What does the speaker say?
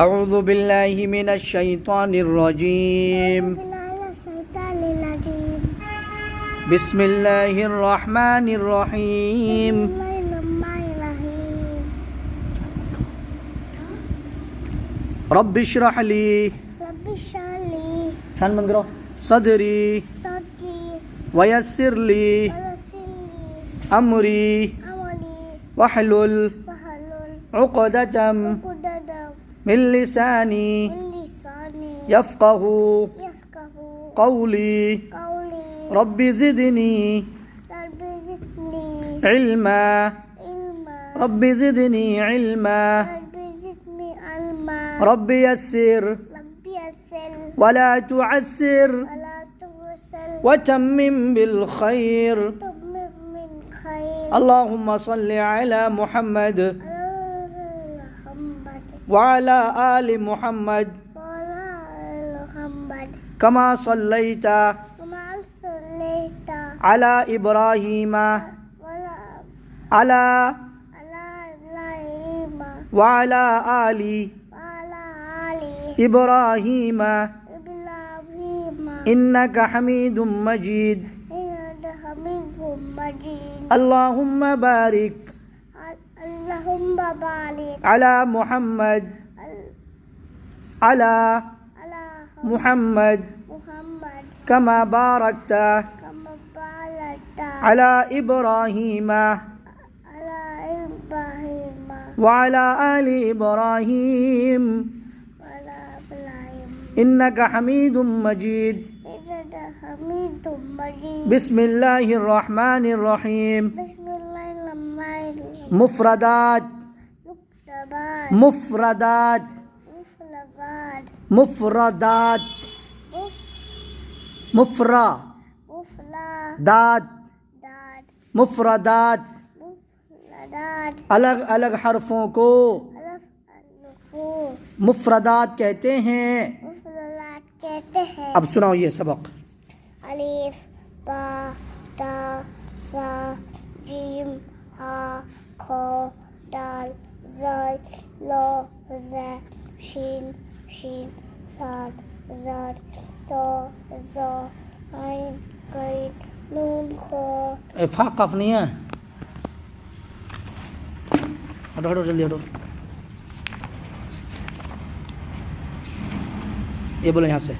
أعوذ بالله من الشيطان الرجيم بسم الله الرحمن الرحيم رب اشرح لي فان بند کرو صدري ويسر لي أمري واحلل عقدة من لساني يفقه قولي رب زدني علما رب زدني علما رب يسر ولا تعسر وتمم بالخير اللهم صل على محمد وعلى آل محمد كما صليت على إبراهيم وعلى آل إبراهيم إنك حميد مجيد اللهم بارك على محمد كما باركت على إبراهيم وعلى آل إبراهيم إنك حميد مجيد بسم الله الرحمن الرحيم مفردات مفردات مفردات مفردات مفردات अलग अलग हरफों को मुफरदात कहते हैं। अब सुनाओ ये सबक। अलिफ बा ता सा जीम हा खो दाल ज़ाल लो ज़ा शीन शीन साद ज़ाद तो ज़ो आइन कईन नून खो। फा कफ नहीं है। हटो हटो जल्दी हटो। ये बोलो यहाँ से।